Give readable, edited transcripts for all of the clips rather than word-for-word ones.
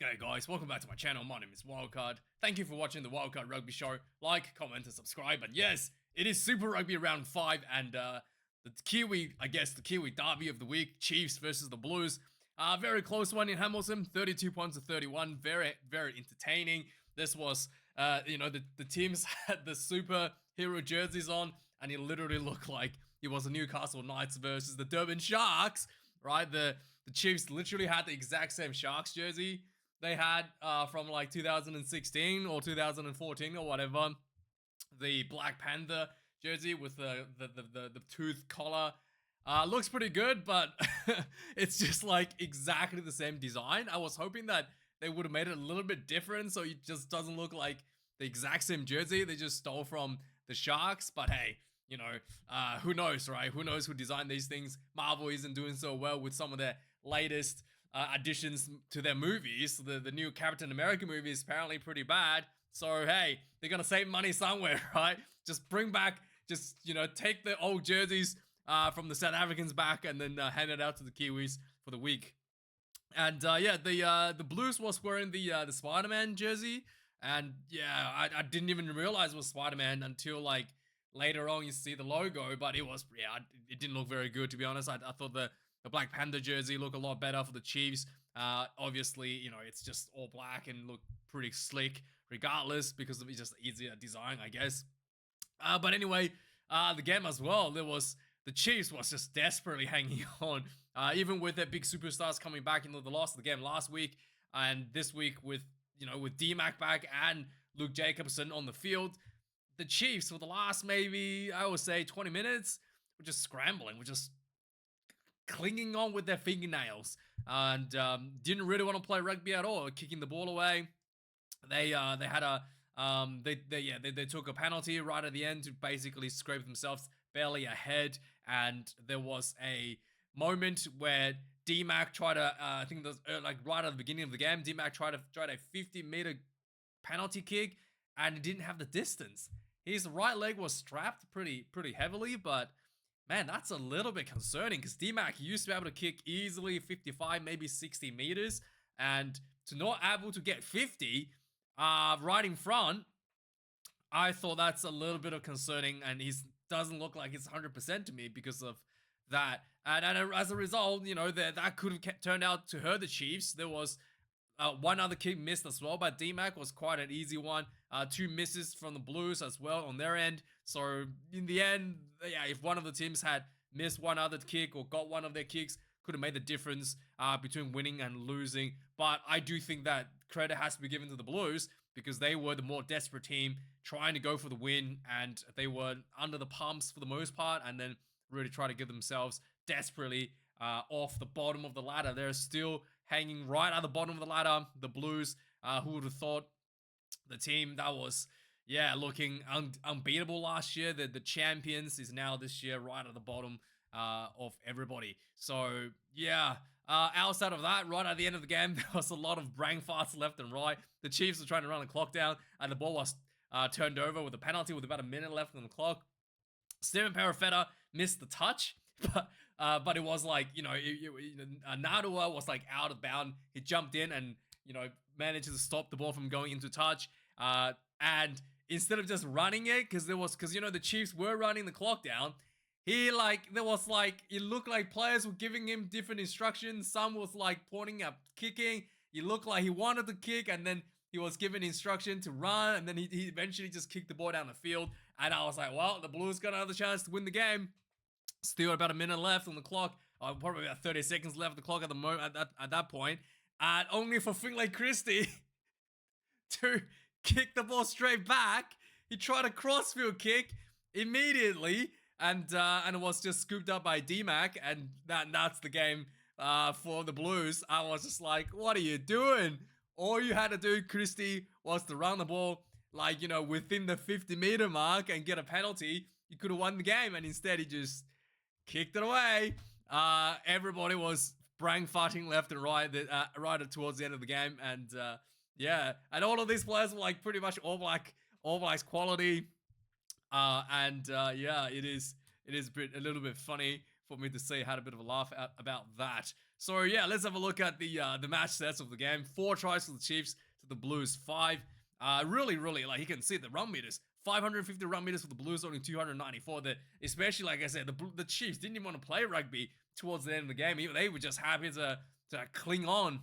G'day guys, welcome back to my channel. My name is Wildkard. Thank you for watching the Wildkard Rugby Show. Like, comment, and subscribe. And yes, it is Super Rugby round 5 and the Kiwi derby of the week, Chiefs versus the Blues. Very close one in Hamilton, 32 points to 31. Very, very entertaining. This was, the teams had the superhero jerseys on, and it literally looked like it was the Newcastle Knights versus the Durban Sharks, right? The Chiefs literally had the exact same Sharks jersey they had from like 2016 or 2014 or whatever. The Black Panther jersey with the tooth collar looks pretty good, but it's just like exactly the same design. I was hoping that they would have made it a little bit different so it just doesn't look like the exact same jersey they just stole from the Sharks. But hey, who knows, right? Who knows who designed these things? Marvel isn't doing so well with some of their latest additions to their movies. The new Captain America movie is apparently pretty bad. So hey, they're gonna save money somewhere, right? Just bring back, take the old jerseys from the South Africans back and then hand it out to the Kiwis for the week. And the Blues was wearing the Spider-Man jersey, and yeah, I didn't even realize it was Spider-Man until like later on you see the logo, but it didn't look very good, to be honest. I thought the Black Panther jersey looked a lot better for the Chiefs. Obviously, it's just all black and look pretty slick regardless because it's just easier design, I guess. But anyway, the game as well, the Chiefs was just desperately hanging on, even with their big superstars coming back into the loss of the game last week, and this week with D-Mac back and Luke Jacobson on the field. The Chiefs, for the last maybe, I would say 20 minutes, were just scrambling, were just clinging on with their fingernails, and didn't really want to play rugby at all, kicking the ball away. They took a penalty right at the end to basically scrape themselves barely ahead, and there was a moment where D-Mac tried to, I think it was right at the beginning of the game, D-Mac tried a 50-meter penalty kick, and he didn't have the distance. His right leg was strapped pretty heavily, but man, that's a little bit concerning because D-Mac used to be able to kick easily 55, maybe 60 meters, and to not able to get 50 right in front, I thought that's a little bit of concerning, and he doesn't look like it's 100% to me because of that. And as a result, that could have turned out to hurt the Chiefs. There was one other kick missed as well, but D-Mac was quite an easy one. 2 misses from the Blues as well on their end. So in the end, if one of the teams had missed one other kick or got one of their kicks, could have made the difference between winning and losing. But I do think that credit has to be given to the Blues because they were the more desperate team trying to go for the win, and they were under the pumps for the most part, and then really try to get themselves desperately off the bottom of the ladder. They're still hanging right at the bottom of the ladder. The Blues, who would have thought, the team that was looking unbeatable last year, the champions, is now this year right at the bottom of everybody. So outside of that, right at the end of the game, there was a lot of brain farts left and right. The Chiefs were trying to run the clock down, and the ball was turned over with a penalty with about a minute left on the clock. Steven Perifetta missed the touch, but it was like, Nadua was like out of bound. He jumped in and, managed to stop the ball from going into touch. And instead of just running it, because the Chiefs were running the clock down, it looked like players were giving him different instructions. Some was like pointing at kicking. It looked like he wanted to kick, and then he was given instruction to run, and then he eventually just kicked the ball down the field. And I was like, well, the Blues got another chance to win the game. Still about a minute left on the clock. Probably about 30 seconds left on the clock at the moment at that point. And only for Finlay Christie to kick the ball straight back. He tried a crossfield kick immediately, and it was just scooped up by D-Mac, and that's the game for the Blues. I was just like, what are you doing? All you had to do, Christie, was to run the ball within the 50-meter mark and get a penalty. You could have won the game, and instead he just kicked it away. Everybody was brain farting left and right towards the end of the game, and and all of these players were like pretty much all blacks quality, it is a little bit funny for me to say. Had a bit of a laugh about that. So yeah, let's have a look at the match stats of the game. 4 tries for the Chiefs to the Blues 5. Really, like you can see the run meters. 550 run meters for the Blues, only 294. Especially like I said, the Chiefs didn't even want to play rugby towards the end of the game. They were just happy to cling on.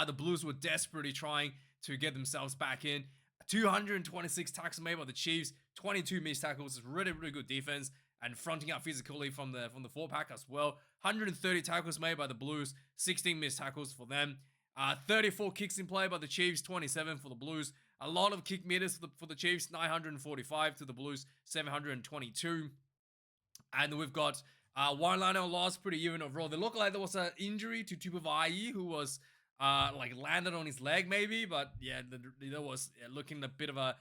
The Blues were desperately trying to get themselves back in. 226 tackles made by the Chiefs, 22 missed tackles. Really good defense and fronting up physically from the 4-pack as well. 130 tackles made by the Blues, 16 missed tackles for them. 34 kicks in play by the Chiefs, 27 for the Blues. A lot of kick meters for the Chiefs, 945 to the Blues, 722. And we've got one liner loss, pretty even overall. They look like there was an injury to Tupavai, who was like landed on his leg maybe, but yeah, there was looking a bit of a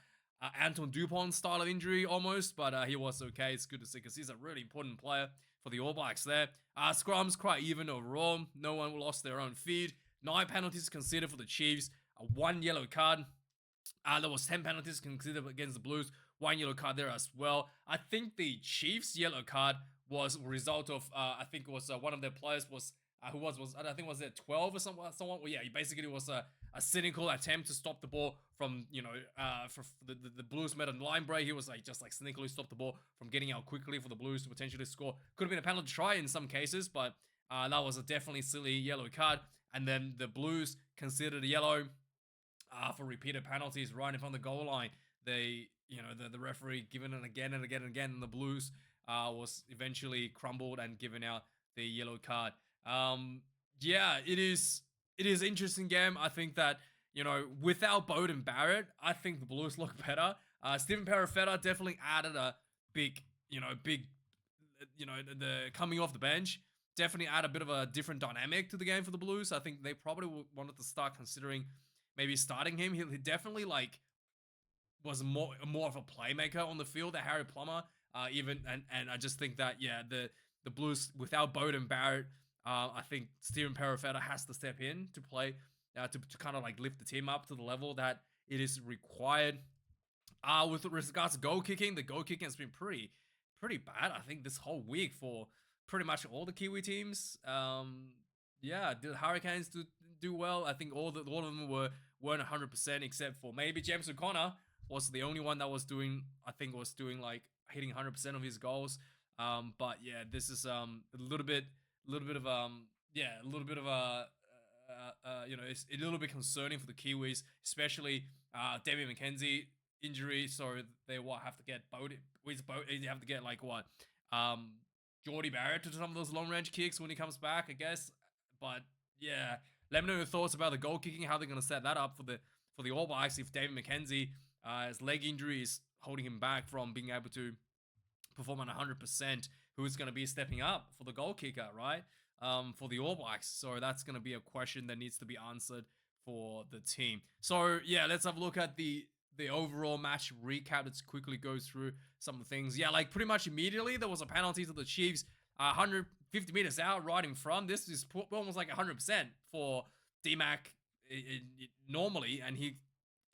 Anton Dupont style of injury almost, but he was okay. It's good to see because he's a really important player for the All Blacks there. Scrums quite even overall. No one lost their own feed. 9 penalties considered for the Chiefs. 1 yellow card. There was 10 penalties considered against the Blues. 1 yellow card there as well. I think the Chiefs' yellow card was a result of, I think it was one of their players was, I think was it 12 or someone? Well, yeah, he basically was a cynical attempt to stop the ball from, for the Blues made a line break. He was like, just like cynically stopped the ball from getting out quickly for the Blues to potentially score. Could have been a penalty try in some cases, but that was a definitely silly yellow card. And then the Blues considered a yellow for repeated penalties right in front of the goal line. The referee given it again and again and again, and the Blues was eventually crumbled and given out the yellow card. Yeah, it is interesting game. I think that, without Beauden Barrett, I think the Blues look better. Stephen Perifetta definitely added a big, the coming off the bench. Definitely add a bit of a different dynamic to the game for the Blues. I think they probably wanted to start considering maybe starting him. He definitely was more of a playmaker on the field than Harry Plummer. And I just think that the Blues without Beauden Barrett, I think Stephen Perifetta has to step in to play to kind of lift the team up to the level that it is required. With regards to goal kicking, the goal kicking has been pretty bad. I think this whole week for pretty much all the Kiwi teams. The Hurricanes do well. I think all of them weren't 100% except for maybe James O'Connor was the only one that was doing hitting 100% of his goals. But yeah, this is a little bit of it's a little bit concerning for the Kiwis, especially David McKenzie injury. So they have to get you have to get Jordy Barrett to some of those long range kicks when he comes back, I guess. But yeah, let me know your thoughts about the goal kicking, how they're going to set that up for the All Blacks if David McKenzie, his leg injury is holding him back from being able to perform at 100%. Who's going to be stepping up for the goal kicker, right? For the All Blacks. So that's going to be a question that needs to be answered for the team. So yeah, let's have a look at the overall match recap. Let's quickly go through some of the things. Yeah, pretty much immediately there was a penalty to the Chiefs, 150 meters out, right in front. This is almost 100% for D-Mac normally, and he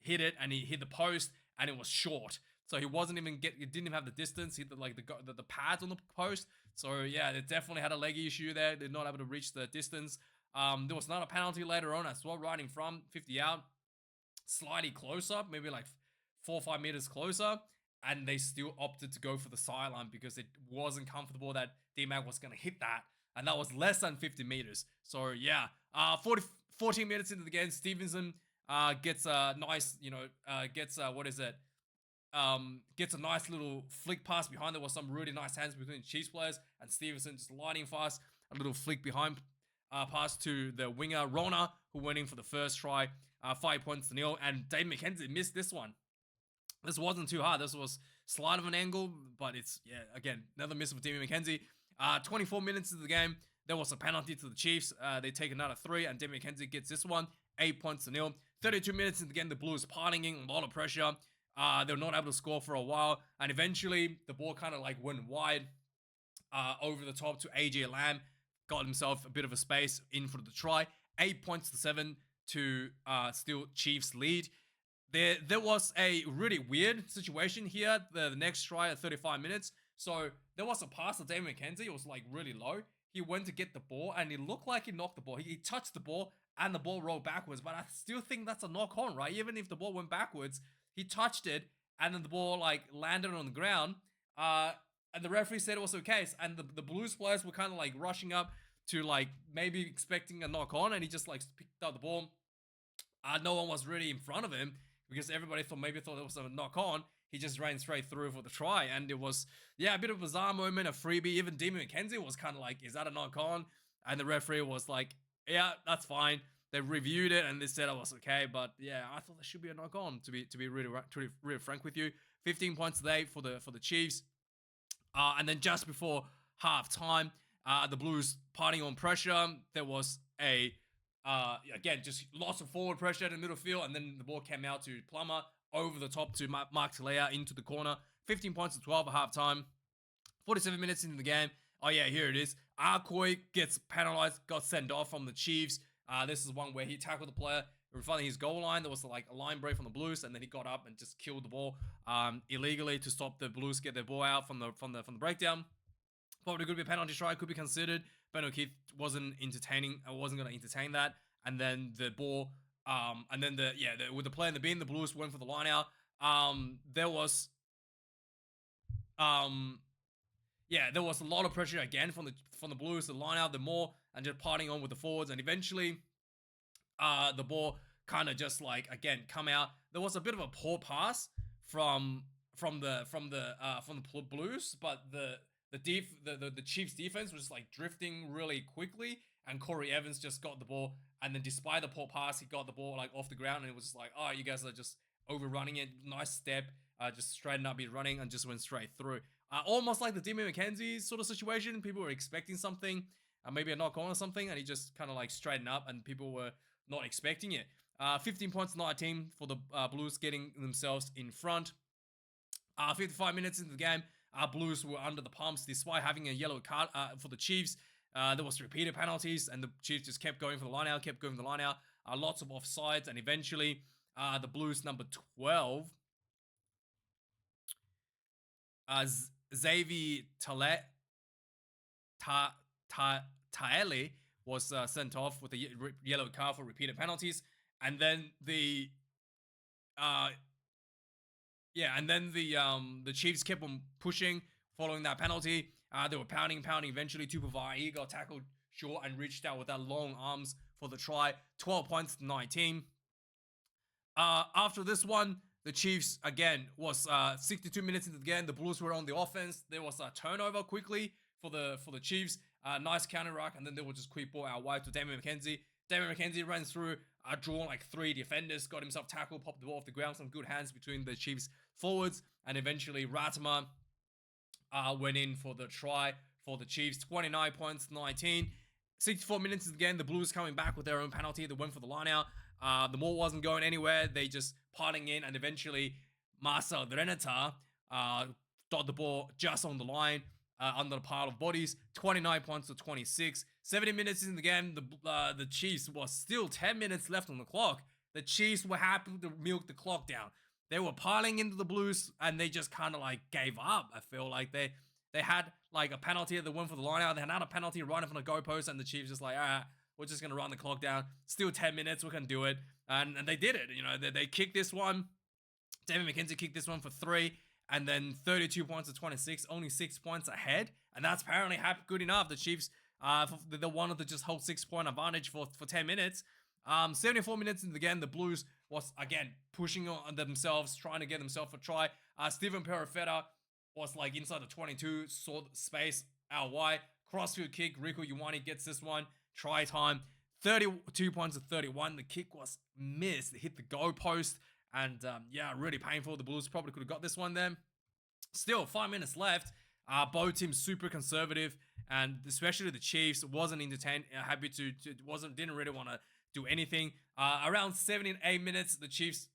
hit it, and he hit the post, and it was short. So he didn't even have the distance. He hit the pads on the post. So yeah, they definitely had a leg issue there. They're not able to reach the distance. There was another penalty later on as well, right in front, 50 out. Slightly closer, maybe 4 or 5 meters closer, and they still opted to go for the sideline because it wasn't comfortable that D-Mac was going to hit that, and that was less than 50 meters. So yeah, 14 minutes into the game, Stevenson gets a nice, gets a nice little flick pass behind. There was some really nice hands between the Chiefs players, and Stevenson just lightning fast, a little flick behind pass to the winger Rona, who went in for the first try. 5 points to 0, and Dave McKenzie missed this one. This wasn't too hard. This was slight of an angle, but it's, again, another miss for Dave McKenzie. 24 minutes into the game, there was a penalty to the Chiefs. They take another 3, and Dave McKenzie gets this one, 8 points to 0. 32 minutes into the game, the Blues piling in, a lot of pressure. They were not able to score for a while, and eventually the ball kind of went wide over the top to AJ Lamb, got himself a bit of a space in for the try. 8 points to 7 to still Chiefs lead. There was a really weird situation here. The next try at 35 minutes. So there was a pass to Damon McKenzie. It was like really low. He went to get the ball and it looked like he knocked the ball. He touched the ball and the ball rolled backwards. But I still think that's a knock on, right? Even if the ball went backwards, he touched it and then the ball like landed on the ground. And the referee said it was okay. And the Blues players were kind of like rushing up to like maybe expecting a knock on, and he just like picked up the ball. No one was really in front of him because everybody thought it was a knock on. He just ran straight through for the try, and it was a bit of a bizarre moment, a freebie. Even Demon McKenzie was kind of like, "Is that a knock on?" And the referee was like, "Yeah, that's fine." They reviewed it and they said it was okay, but yeah, I thought there should be a knock on. To be really frank with you, 15 points today for the Chiefs. And then just before half time, the Blues parting on pressure. There was again, just lots of forward pressure in the middle field, and then the ball came out to Plummer over the top to Mark Talea into the corner. 15 points to 12 at half time. 47 minutes into the game. Oh yeah, here it is. Arcoy gets penalized, got sent off from the Chiefs. This is one where he tackled the player in front of his goal line. There was like a line break from the Blues, and then he got up and just killed the ball illegally to stop the Blues get their ball out from the breakdown. Probably could be a penalty try, could be considered. Ben O'Keefe wasn't going to entertain that. And then the ball, and then with the play in the bin, the Blues went for the line out. There was a lot of pressure again from the Blues, the line out, the more, and just parting on with the forwards, and eventually, the ball kind of just like again come out. There was a bit of a poor pass from the Blues, but the Chiefs defense was like drifting really quickly, and Corey Evans just got the ball, and then despite the poor pass, he got the ball like off the ground, and it was just like, oh, you guys are just overrunning it. Nice step, just straighten up his running and just went straight through. Almost like the Demon McKenzie sort of situation. People were expecting something, maybe a knock on or something, and he just kind of like straightened up, and people were not expecting it. 15 points to 19 for the Blues, getting themselves in front. 55 minutes into the game, Blues were under the pumps despite having a yellow card for the Chiefs. There was repeated penalties, and the Chiefs just kept going for the line out, lots of offsides, and eventually the Blues number 12, Xavier Taele was sent off with a yellow card for repeated penalties, and then the Chiefs kept on pushing following that penalty. They were pounding. Eventually, Tupavai got tackled short and reached out with that long arms for the try. 12 points to 19. After this one, the Chiefs again was 62 minutes into the game. The Blues were on the offense. There was a turnover quickly for the Chiefs. Nice counter ruck, and then they would just quick ball out wide to Damon McKenzie. Damon McKenzie ran through, drawn like 3 defenders, got himself tackled, popped the ball off the ground. Some good hands between the Chiefs forwards, and eventually Ratimer went in for the try for the Chiefs. 29 points to 19. 64 minutes of the game, the Blues coming back with their own penalty. They went for the line out. The ball wasn't going anywhere. They just parting in, and eventually Marcel Renata got the ball just on the line under the pile of bodies. 29 points to 26. 70 minutes in the game, the Chiefs was still 10 minutes left on the clock. The Chiefs were happy to milk the clock down. They were piling into the Blues, and they just kind of like gave up. I feel like they had like a penalty that went for the line out. They had another penalty right in front of the goalpost, and the Chiefs just like, all right, we're just going to run the clock down. Still 10 minutes, we can do it. And they did it. You know, they kicked this one. David McKenzie kicked this one for 3. And then 32 points to 26, only 6 points ahead. And that's apparently good enough. The Chiefs, they wanted to just hold 6-point advantage for 10 minutes. 74 minutes into the game, the Blues was, again, pushing on themselves, trying to get themselves a try. Steven Perifetta was like inside the 22, saw the space out wide. Crossfield kick, Rico Ioane gets this one. Try time. 32 points to 31. The kick was missed. It hit the goalpost. And really painful. The Blues probably could have got this one then. Still, 5 minutes left. Both teams super conservative, and especially the Chiefs wasn't entertained, didn't really want to do anything. Around 78 minutes, the Chiefs,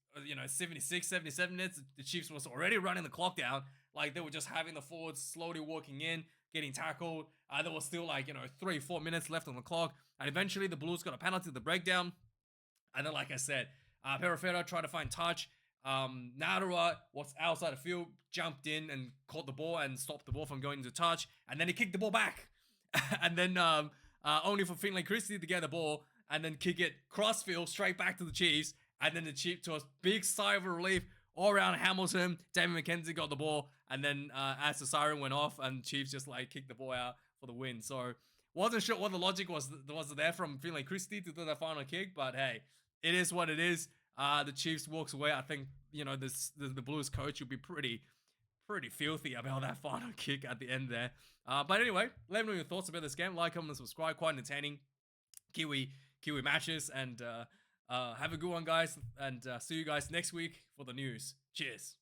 76, 77 minutes, the Chiefs was already running the clock down. Like they were just having the forwards slowly walking in, getting tackled. There was still 3-4 minutes left on the clock, and eventually the Blues got a penalty to the breakdown. And then, like I said, Perifera tried to find touch. Narua was outside the field, jumped in and caught the ball and stopped the ball from going into touch, and then he kicked the ball back. And then only for Finlay Christie to get the ball and then kick it crossfield straight back to the Chiefs. And then the Chiefs, to a big sigh of relief all around Hamilton, David McKenzie got the ball. And then as the siren went off, and Chiefs just like kicked the ball out for the win. So wasn't sure what the logic was there from Finlay Christie to do that final kick, but hey, it is what it is. The Chiefs walks away. I think the Blues coach will be pretty filthy about that final kick at the end there. But anyway, let me know your thoughts about this game. Like, comment, and subscribe. Quite entertaining Kiwi matches, and have a good one, guys. And see you guys next week for the news. Cheers.